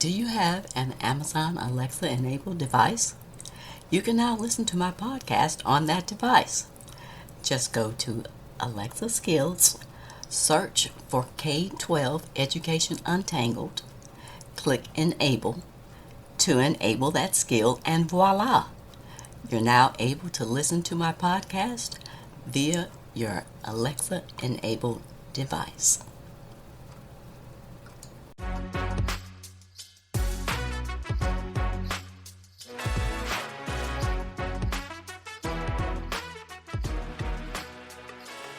Do you have an Amazon Alexa enabled device? You can now listen to my podcast on that device. Just go to Alexa Skills, search for K-12 Education Untangled, click Enable to enable that skill, and voila! You're now able to listen to my podcast via your Alexa enabled device.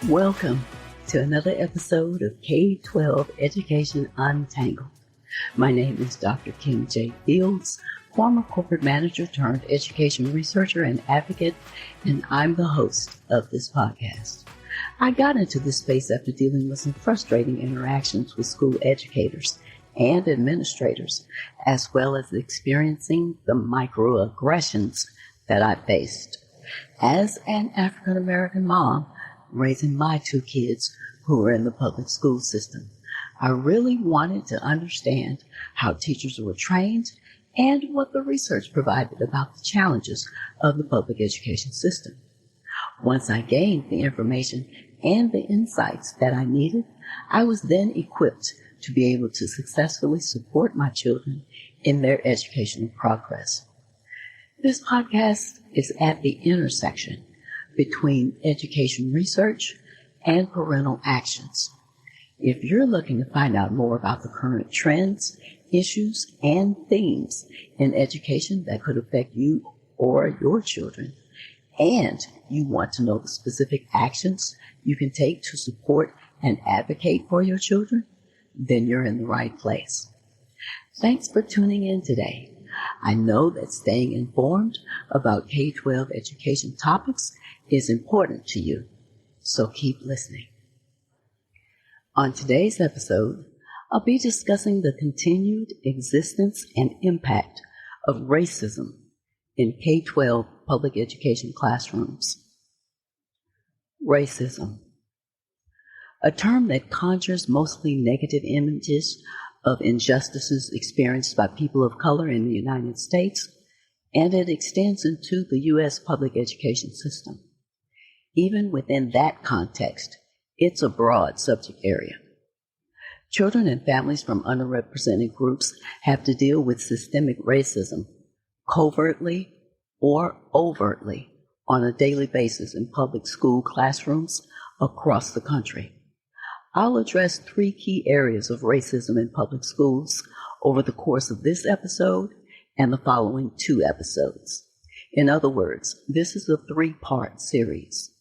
Welcome to another episode of K-12 Education Untangled. My name is Dr. Kim J. Fields, former corporate manager turned education researcher and advocate, and I'm the host of this podcast. I got into this space after dealing with some frustrating interactions with school educators and administrators, as well as experiencing the microaggressions that I faced. As an African American mom, raising my two kids who were in the public school system, I really wanted to understand how teachers were trained and what the research provided about the challenges of the public education system. Once I gained the information and the insights that I needed, I was then equipped to be able to successfully support my children in their educational progress. This podcast is at the intersection between education research and parental actions. If you're looking to find out more about the current trends, issues, and themes in education that could affect you or your children, and you want to know the specific actions you can take to support and advocate for your children, then you're in the right place. Thanks for tuning in today. I know that staying informed about K-12 education topics is important to you, so keep listening. On today's episode, I'll be discussing the continued existence and impact of racism in K-12 public education classrooms. Racism, a term that conjures mostly negative images of injustices experienced by people of color in the United States, and it extends into the U.S. public education system. Even within that context, it's a broad subject area. Children and families from underrepresented groups have to deal with systemic racism, covertly or overtly, on a daily basis in public school classrooms across the country. I'll address three key areas of racism in public schools over the course of this episode and the following two episodes. In other words, this is a three-part series.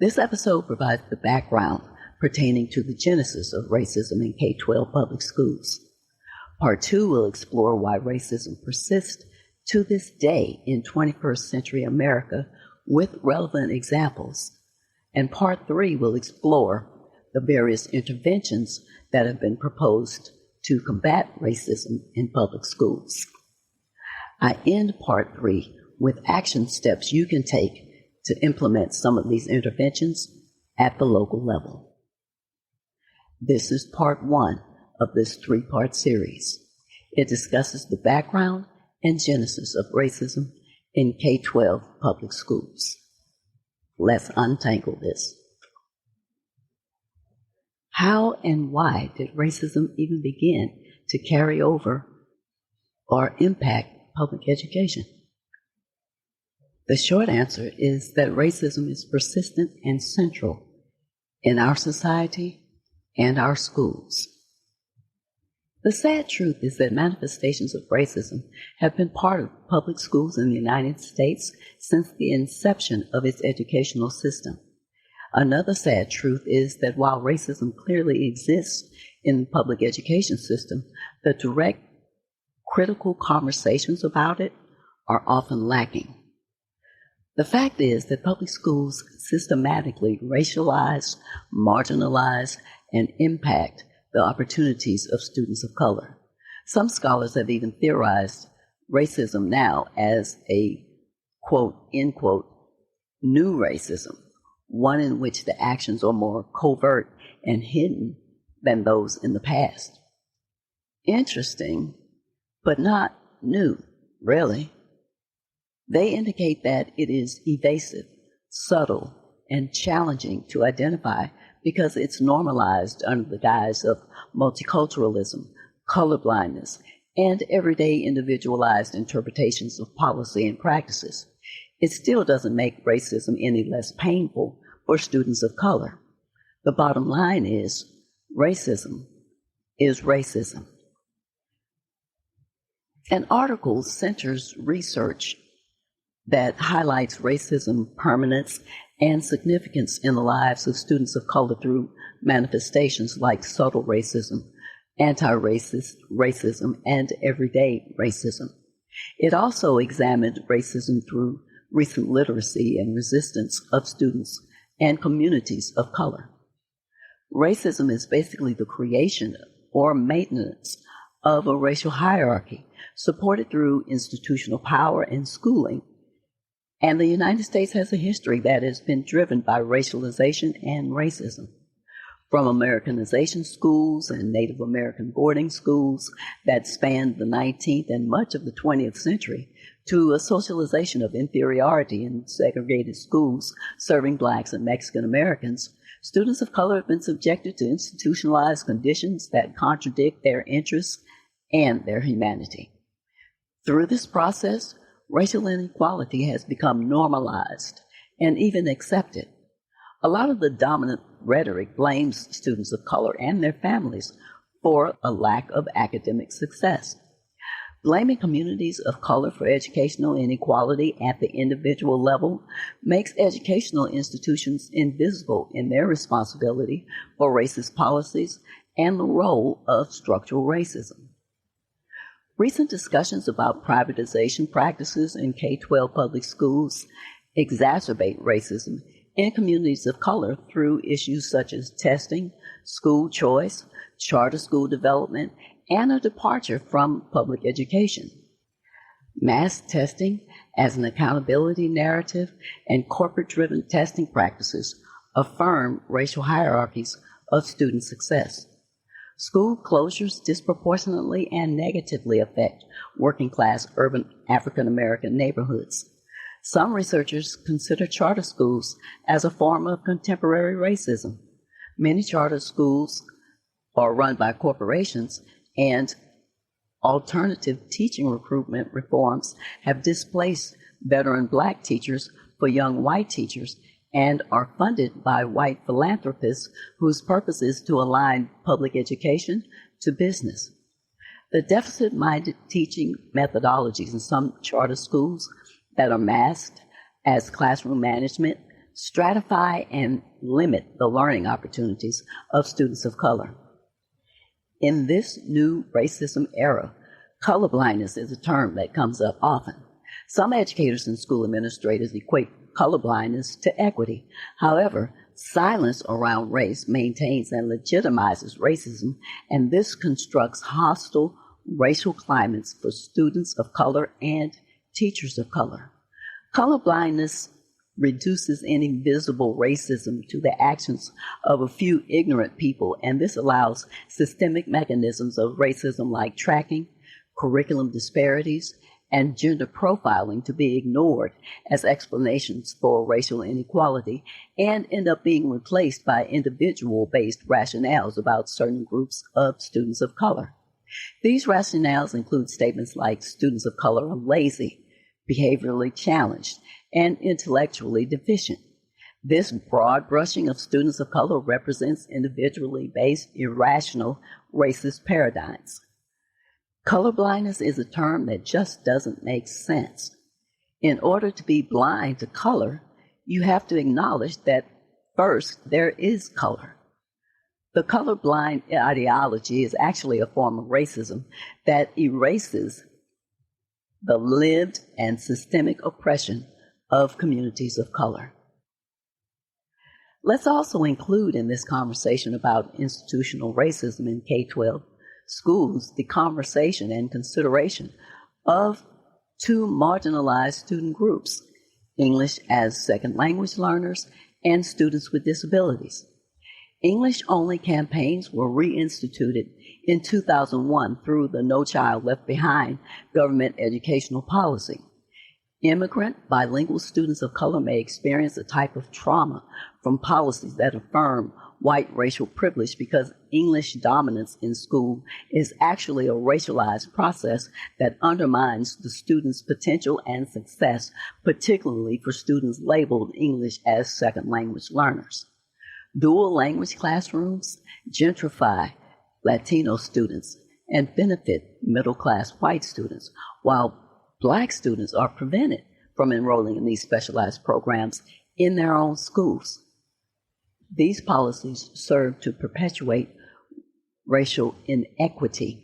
This episode provides the background pertaining to the genesis of racism in K-12 public schools. Part 2 will explore why racism persists to this day in 21st century America with relevant examples. And Part 3 will explore the various interventions that have been proposed to combat racism in public schools. I end Part 3 with action steps you can take to implement some of these interventions at the local level. This is Part 1 of this three-part series. It discusses the background and genesis of racism in K-12 public schools. Let's untangle this. How and why did racism even begin to carry over or impact public education? The short answer is that racism is persistent and central in our society and our schools. The sad truth is that manifestations of racism have been part of public schools in the United States since the inception of its educational system. Another sad truth is that while racism clearly exists in the public education system, the direct, critical conversations about it are often lacking. The fact is that public schools systematically racialize, marginalize, and impact the opportunities of students of color. Some scholars have even theorized racism now as a, quote, end quote, new racism, one in which the actions are more covert and hidden than those in the past. Interesting, but not new, really. They indicate that it is evasive, subtle, and challenging to identify because it's normalized under the guise of multiculturalism, colorblindness, and everyday individualized interpretations of policy and practices. It still doesn't make racism any less painful for students of color. The bottom line is racism is racism. An article centers research that highlights racism permanence and significance in the lives of students of color through manifestations like subtle racism, anti-racist racism, and everyday racism. It also examined racism through recent literacy and resistance of students and communities of color. Racism is basically the creation or maintenance of a racial hierarchy supported through institutional power and schooling. And the United States has a history that has been driven by racialization and racism. From Americanization schools and Native American boarding schools that spanned the 19th and much of the 20th century, to a socialization of inferiority in segregated schools serving Blacks and Mexican Americans, students of color have been subjected to institutionalized conditions that contradict their interests and their humanity. Through this process, racial inequality has become normalized and even accepted. A lot of the dominant rhetoric blames students of color and their families for a lack of academic success. Blaming communities of color for educational inequality at the individual level makes educational institutions invisible in their responsibility for racist policies and the role of structural racism. Recent discussions about privatization practices in K-12 public schools exacerbate racism in communities of color through issues such as testing, school choice, charter school development, and a departure from public education. Mass testing as an accountability narrative and corporate-driven testing practices affirm racial hierarchies of student success. School closures disproportionately and negatively affect working-class urban African American neighborhoods. Some researchers consider charter schools as a form of contemporary racism. Many charter schools are run by corporations, and alternative teaching recruitment reforms have displaced veteran Black teachers for young white teachers and are funded by white philanthropists whose purpose is to align public education to business. The deficit-minded teaching methodologies in some charter schools that are masked as classroom management stratify and limit the learning opportunities of students of color. In this new racism era, colorblindness is a term that comes up often. Some educators and school administrators equate colorblindness to equity. However, silence around race maintains and legitimizes racism, and this constructs hostile racial climates for students of color and teachers of color. Colorblindness reduces any visible racism to the actions of a few ignorant people, and this allows systemic mechanisms of racism like tracking, curriculum disparities, and gender profiling to be ignored as explanations for racial inequality and end up being replaced by individual-based rationales about certain groups of students of color. These rationales include statements like students of color are lazy, behaviorally challenged, and intellectually deficient. This broad brushing of students of color represents individually based, irrational, racist paradigms. Colorblindness is a term that just doesn't make sense. In order to be blind to color, you have to acknowledge that first there is color. The colorblind ideology is actually a form of racism that erases the lived and systemic oppression of communities of color. Let's also include in this conversation about institutional racism in K-12 schools the conversation and consideration of two marginalized student groups, English as second language learners and students with disabilities. English-only campaigns were reinstituted in 2001 through the No Child Left Behind government educational policy. Immigrant bilingual students of color may experience a type of trauma from policies that affirm white racial privilege because English dominance in school is actually a racialized process that undermines the student's potential and success, particularly for students labeled English as second language learners. Dual language classrooms gentrify Latino students and benefit middle-class white students, while Black students are prevented from enrolling in these specialized programs in their own schools. These policies serve to perpetuate racial inequity.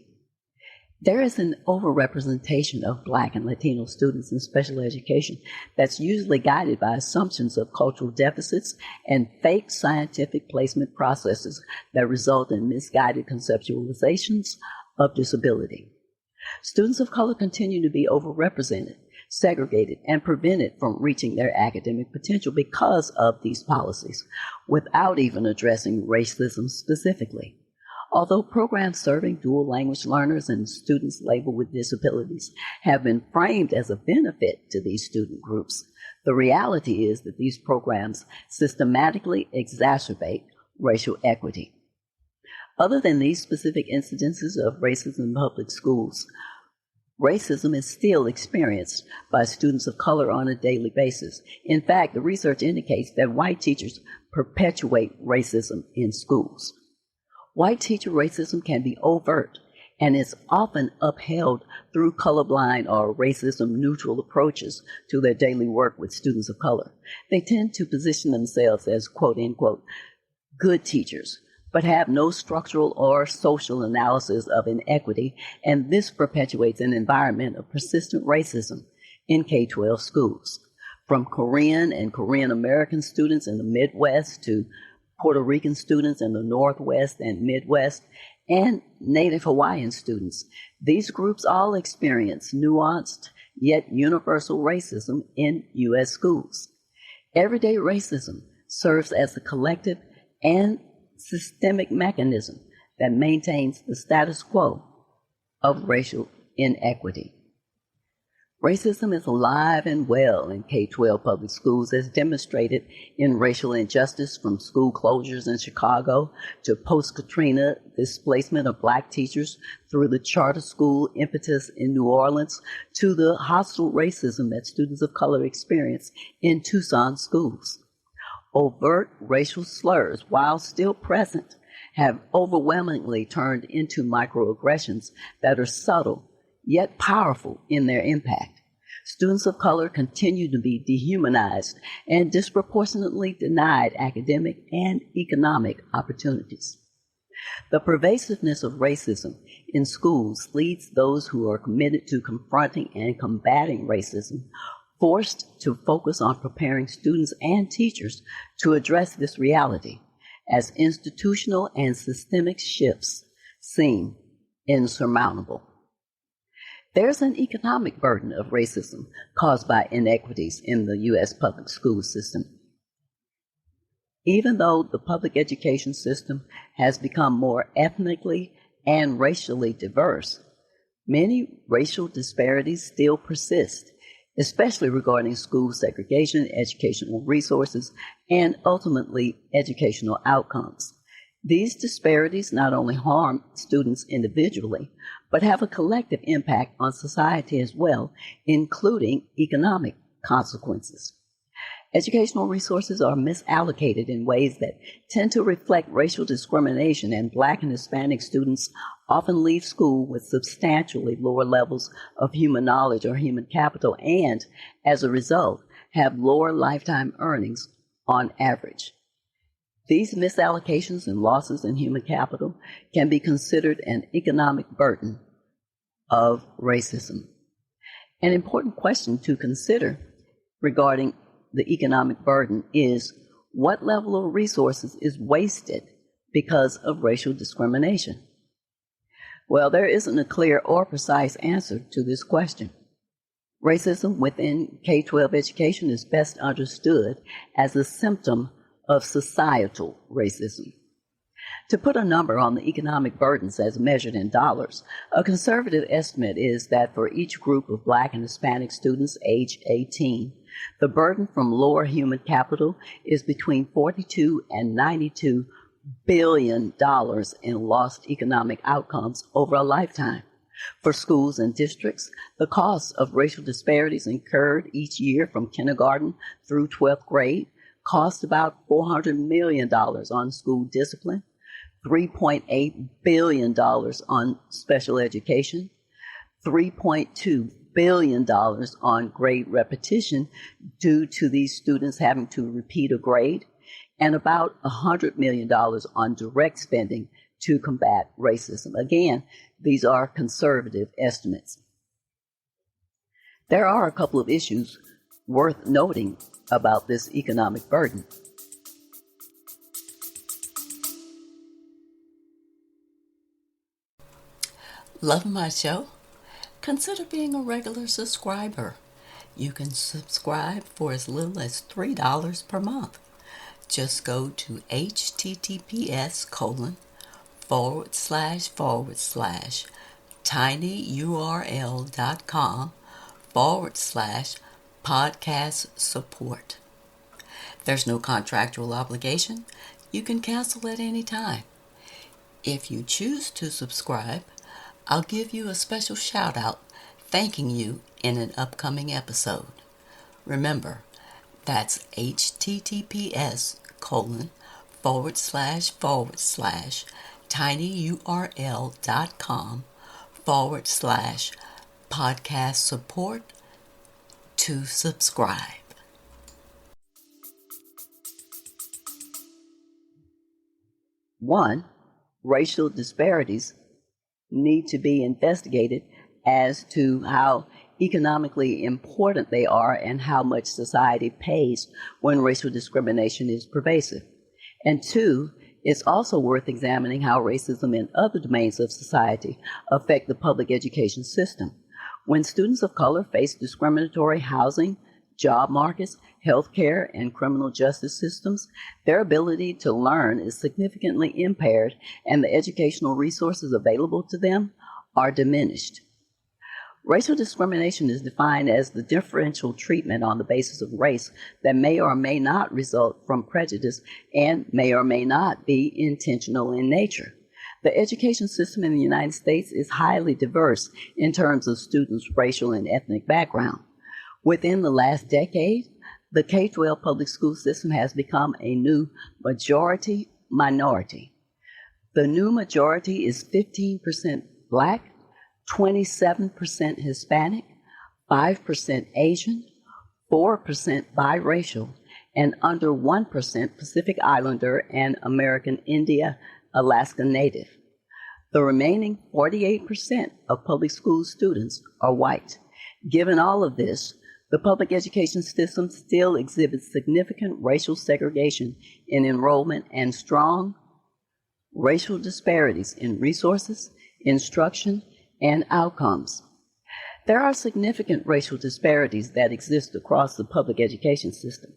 There is an overrepresentation of Black and Latino students in special education that's usually guided by assumptions of cultural deficits and fake scientific placement processes that result in misguided conceptualizations of disability. Students of color continue to be overrepresented, segregated, and prevented from reaching their academic potential because of these policies, without even addressing racism specifically. Although programs serving dual language learners and students labeled with disabilities have been framed as a benefit to these student groups, the reality is that these programs systematically exacerbate racial equity. Other than these specific incidences of racism in public schools, racism is still experienced by students of color on a daily basis. In fact, the research indicates that white teachers perpetuate racism in schools. White teacher racism can be overt and is often upheld through colorblind or racism-neutral approaches to their daily work with students of color. They tend to position themselves as quote-unquote good teachers, but have no structural or social analysis of inequity, and this perpetuates an environment of persistent racism in K-12 schools. From Korean and Korean American students in the Midwest to Puerto Rican students in the Northwest and Midwest, and Native Hawaiian students, these groups all experience nuanced yet universal racism in U.S. schools. Everyday racism serves as a collective and systemic mechanism that maintains the status quo of racial inequity. Racism is alive and well in K-12 public schools, as demonstrated in racial injustice from school closures in Chicago to post-Katrina displacement of Black teachers through the charter school impetus in New Orleans to the hostile racism that students of color experience in Tucson schools. Overt racial slurs, while still present, have overwhelmingly turned into microaggressions that are subtle yet powerful in their impact. Students of color continue to be dehumanized and disproportionately denied academic and economic opportunities. The pervasiveness of racism in schools leads those who are committed to confronting and combating racism forced to focus on preparing students and teachers to address this reality as institutional and systemic shifts seem insurmountable. There's an economic burden of racism caused by inequities in the U.S. public school system. Even though the public education system has become more ethnically and racially diverse, many racial disparities still persist, especially regarding school segregation, educational resources, and ultimately educational outcomes. These disparities not only harm students individually, but have a collective impact on society as well, including economic consequences. Educational resources are misallocated in ways that tend to reflect racial discrimination, and Black and Hispanic students often leave school with substantially lower levels of human knowledge or human capital and, as a result, have lower lifetime earnings on average. These misallocations and losses in human capital can be considered an economic burden of racism. An important question to consider regarding the economic burden is what level of resources is wasted because of racial discrimination? Well, there isn't a clear or precise answer to this question. Racism within K-12 education is best understood as a symptom of societal racism. To put a number on the economic burdens as measured in dollars, a conservative estimate is that for each group of Black and Hispanic students aged 18, the burden from lower human capital is between $42 and $92 billion in lost economic outcomes over a lifetime. For schools and districts, the costs of racial disparities incurred each year from kindergarten through 12th grade cost about $400 million on school discipline, $3.8 billion on special education, $3.2 billion on grade repetition due to these students having to repeat a grade, and about $100 million on direct spending to combat racism. Again, these are conservative estimates. There are a couple of issues worth noting about this economic burden. Love my show? Consider being a regular subscriber. You can subscribe for as little as $3 per month. Just go to https://tinyurl.com/podcast support. There's no contractual obligation. You can cancel at any time. If you choose to subscribe, I'll give you a special shout out thanking you in an upcoming episode. Remember, that's https://tinyurl.com/podcast support to subscribe. One, racial disparities need to be investigated as to how economically important they are and how much society pays when racial discrimination is pervasive. And two, it's also worth examining how racism in other domains of society affect the public education system. When students of color face discriminatory housing, job markets, healthcare, and criminal justice systems, their ability to learn is significantly impaired, and the educational resources available to them are diminished. Racial discrimination is defined as the differential treatment on the basis of race that may or may not result from prejudice and may or may not be intentional in nature. The education system in the United States is highly diverse in terms of students' racial and ethnic background. Within the last decade, the K-12 public school system has become a new majority-minority. The new majority is 15% Black, 27% Hispanic, 5% Asian, 4% biracial, and under 1% Pacific Islander and American Indian Alaska Native. The remaining 48% of public school students are white. Given all of this, the public education system still exhibits significant racial segregation in enrollment and strong racial disparities in resources, instruction, and outcomes. There are significant racial disparities that exist across the public education system.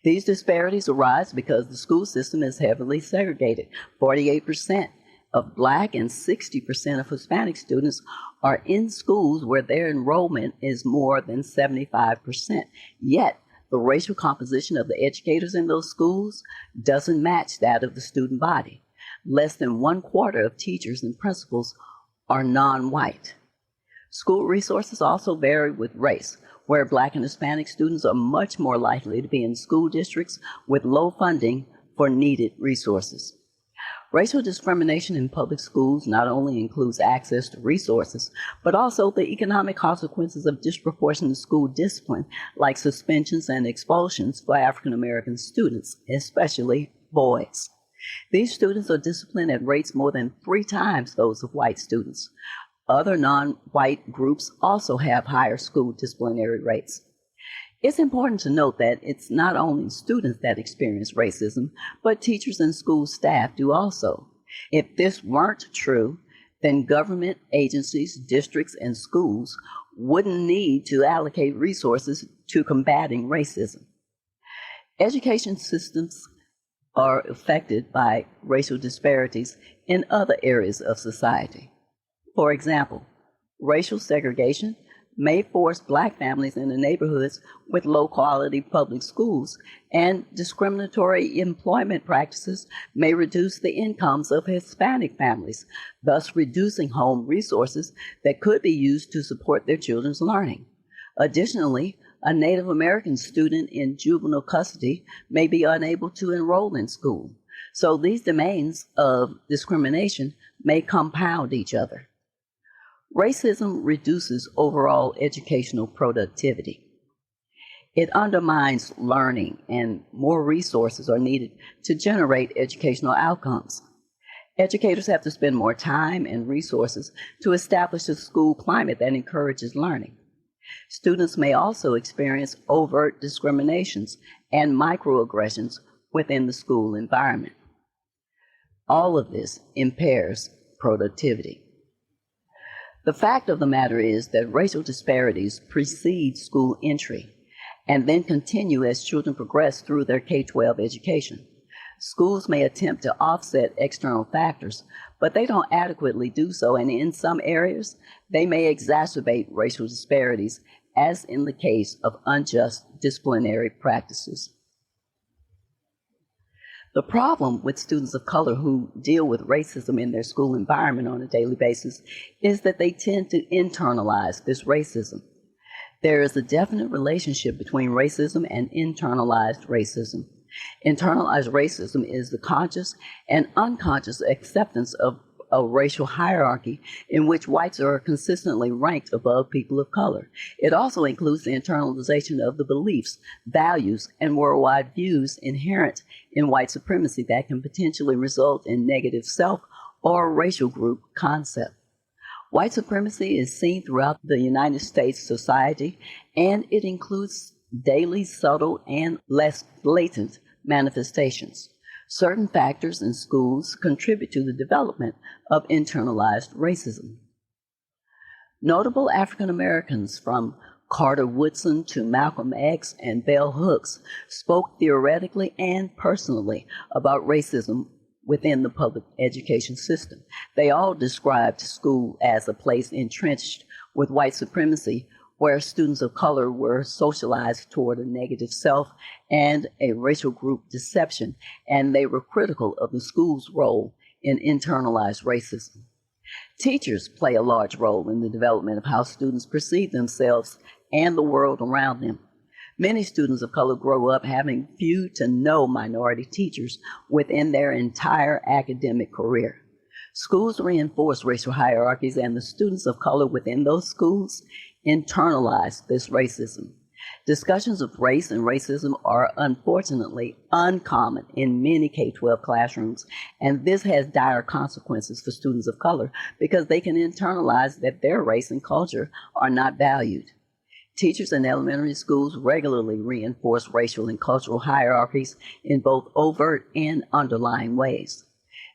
These disparities arise because the school system is heavily segregated. 48% of Black and 60% of Hispanic students are in schools where their enrollment is more than 75%. Yet, the racial composition of the educators in those schools doesn't match that of the student body. Less than 1/4 of teachers and principals are non-white. School resources also vary with race, where Black and Hispanic students are much more likely to be in school districts with low funding for needed resources. Racial discrimination in public schools not only includes access to resources, but also the economic consequences of disproportionate school discipline, like suspensions and expulsions for African American students, especially boys. These students are disciplined at rates more than 3 times those of white students. Other non-white groups also have higher school disciplinary rates. It's important to note that it's not only students that experience racism, but teachers and school staff do also. If this weren't true, then government agencies, districts, and schools wouldn't need to allocate resources to combating racism. Education systems are affected by racial disparities in other areas of society. For example, racial segregation may force Black families into neighborhoods with low-quality public schools, and discriminatory employment practices may reduce the incomes of Hispanic families, thus reducing home resources that could be used to support their children's learning. Additionally, a Native American student in juvenile custody may be unable to enroll in school. So these domains of discrimination may compound each other. Racism reduces overall educational productivity. It undermines learning, and more resources are needed to generate educational outcomes. Educators have to spend more time and resources to establish a school climate that encourages learning. Students may also experience overt discriminations and microaggressions within the school environment. All of this impairs productivity. The fact of the matter is that racial disparities precede school entry and then continue as children progress through their K-12 education. Schools may attempt to offset external factors, but they don't adequately do so, and in some areas, they may exacerbate racial disparities, as in the case of unjust disciplinary practices. The problem with students of color who deal with racism in their school environment on a daily basis is that they tend to internalize this racism. There is a definite relationship between racism and internalized racism. Internalized racism is the conscious and unconscious acceptance of a racial hierarchy in which whites are consistently ranked above people of color. It also includes the internalization of the beliefs, values, and worldwide views inherent in white supremacy that can potentially result in negative self or racial group concept. White supremacy is seen throughout the United States society, and it includes daily, subtle, and less blatant manifestations. Certain factors in schools contribute to the development of internalized racism. Notable African Americans from Carter Woodson to Malcolm X and Bell Hooks spoke theoretically and personally about racism within the public education system. They all described school as a place entrenched with white supremacy, where students of color were socialized toward a negative self and a racial group deception, and they were critical of the school's role in internalized racism. Teachers play a large role in the development of how students perceive themselves and the world around them. Many students of color grow up having few to no minority teachers within their entire academic career. Schools reinforce racial hierarchies, and the students of color within those schools internalize this racism. Discussions of race and racism are unfortunately uncommon in many K-12 classrooms, and this has dire consequences for students of color because they can internalize that their race and culture are not valued. Teachers in elementary schools regularly reinforce racial and cultural hierarchies in both overt and underlying ways.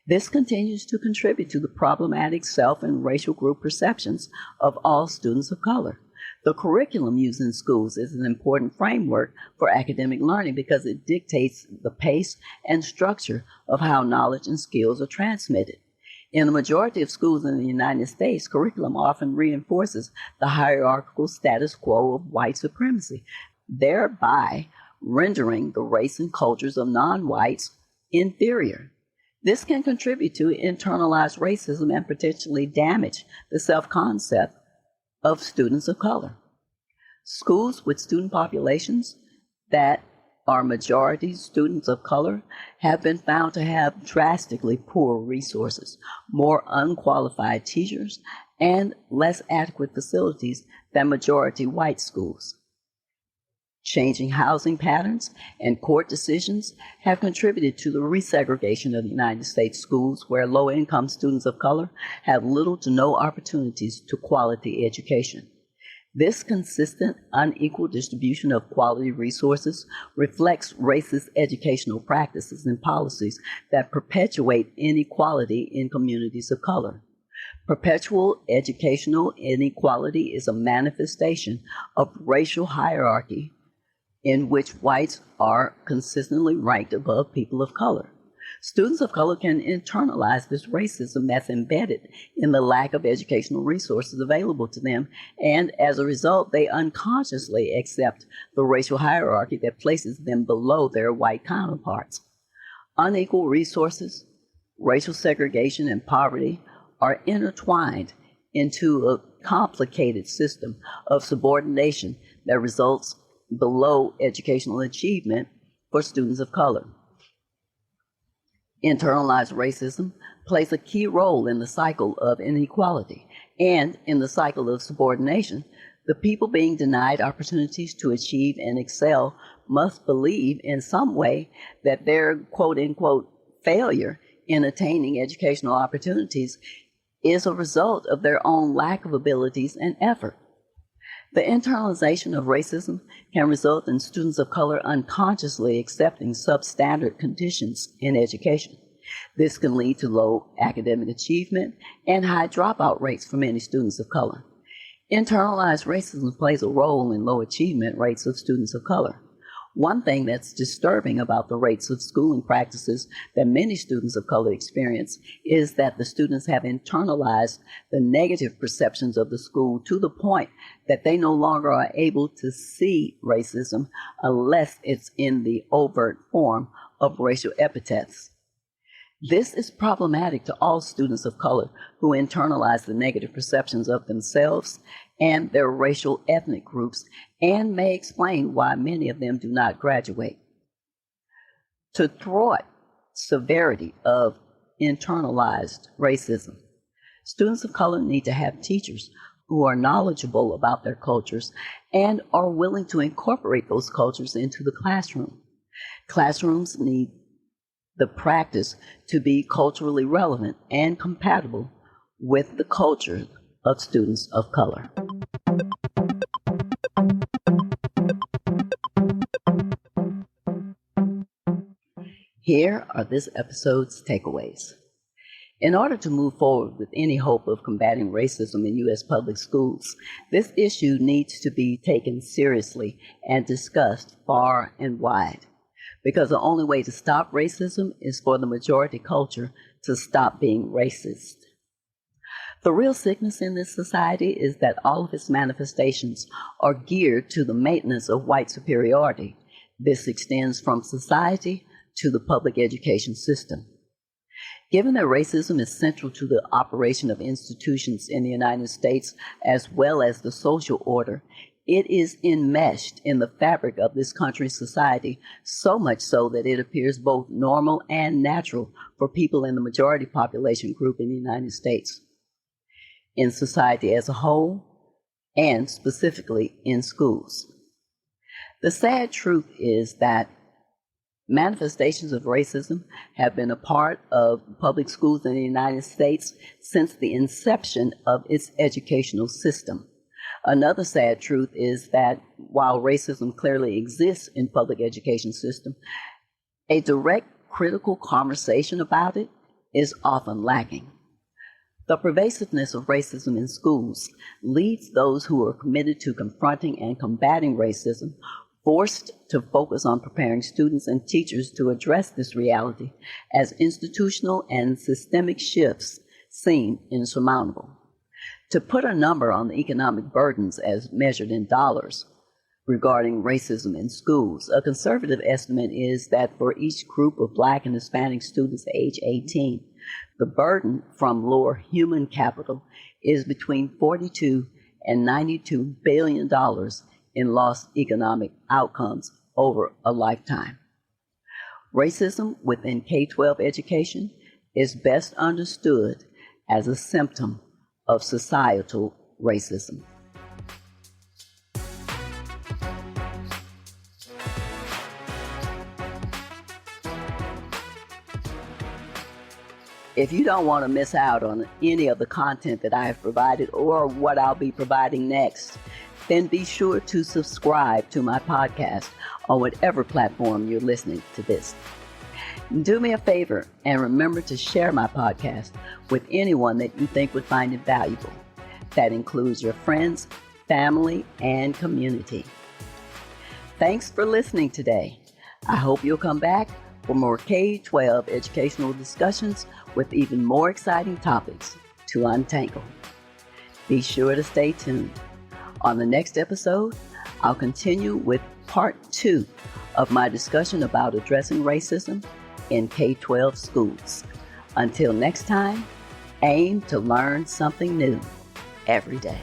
This continues to contribute to the problematic self and racial group perceptions of all students of color. The curriculum used in schools is an important framework for academic learning because it dictates the pace and structure of how knowledge and skills are transmitted. In the majority of schools in the United States, curriculum often reinforces the hierarchical status quo of white supremacy, thereby rendering the race and cultures of non-whites inferior. This can contribute to internalized racism and potentially damage the self-concept of students of color. Schools with student populations that are majority students of color have been found to have drastically poor resources, more unqualified teachers, and less adequate facilities than majority white schools. Changing housing patterns and court decisions have contributed to the resegregation of the United States schools, where low-income students of color have little to no opportunities to quality education. This consistent, unequal distribution of quality resources reflects racist educational practices and policies that perpetuate inequality in communities of color. Perpetual educational inequality is a manifestation of racial hierarchy in which whites are consistently ranked above people of color. Students of color can internalize this racism that's embedded in the lack of educational resources available to them, and as a result, they unconsciously accept the racial hierarchy that places them below their white counterparts. Unequal resources, racial segregation, and poverty are intertwined into a complicated system of subordination that results below educational achievement for students of color. Internalized racism plays a key role in the cycle of inequality, and in the cycle of subordination, the people being denied opportunities to achieve and excel must believe in some way that their quote-unquote failure in attaining educational opportunities is a result of their own lack of abilities and effort. The internalization of racism can result in students of color unconsciously accepting substandard conditions in education. This can lead to low academic achievement and high dropout rates for many students of color. Internalized racism plays a role in low achievement rates of students of color. One thing that's disturbing about the rates of schooling practices that many students of color experience is that the students have internalized the negative perceptions of the school to the point that they no longer are able to see racism unless it's in the overt form of racial epithets. This is problematic to all students of color who internalize the negative perceptions of themselves and their racial ethnic groups, and may explain why many of them do not graduate. To thwart severity of internalized racism, students of color need to have teachers who are knowledgeable about their cultures and are willing to incorporate those cultures into the classroom. Classrooms need the practice to be culturally relevant and compatible with the culture of students of color. Here are this episode's takeaways. In order to move forward with any hope of combating racism in U.S. public schools, this issue needs to be taken seriously and discussed far and wide, because the only way to stop racism is for the majority culture to stop being racist. The real sickness in this society is that all of its manifestations are geared to the maintenance of white superiority. This extends from society to the public education system. Given that racism is central to the operation of institutions in the United States as well as the social order, it is enmeshed in the fabric of this country's society, so much so that it appears both normal and natural for people in the majority population group in the United States, in society as a whole, and specifically in schools. The sad truth is that manifestations of racism have been a part of public schools in the United States since the inception of its educational system. Another sad truth is that while racism clearly exists in public education system, a direct critical conversation about it is often lacking. The pervasiveness of racism in schools leads those who are committed to confronting and combating racism forced to focus on preparing students and teachers to address this reality as institutional and systemic shifts seem insurmountable. To put a number on the economic burdens as measured in dollars regarding racism in schools, a conservative estimate is that for each group of Black and Hispanic students age 18, the burden from lower human capital is between $42 and $92 billion in lost economic outcomes over a lifetime. Racism within K-12 education is best understood as a symptom of societal racism. If you don't want to miss out on any of the content that I have provided or what I'll be providing next, then be sure to subscribe to my podcast on whatever platform you're listening to this. Do me a favor and remember to share my podcast with anyone that you think would find it valuable. That includes your friends, family, and community. Thanks for listening today. I hope you'll come back for more K-12 educational discussions with even more exciting topics to untangle. Be sure to stay tuned. On the next episode, I'll continue with part 2 of my discussion about addressing racism in K-12 schools. Until next time, aim to learn something new every day.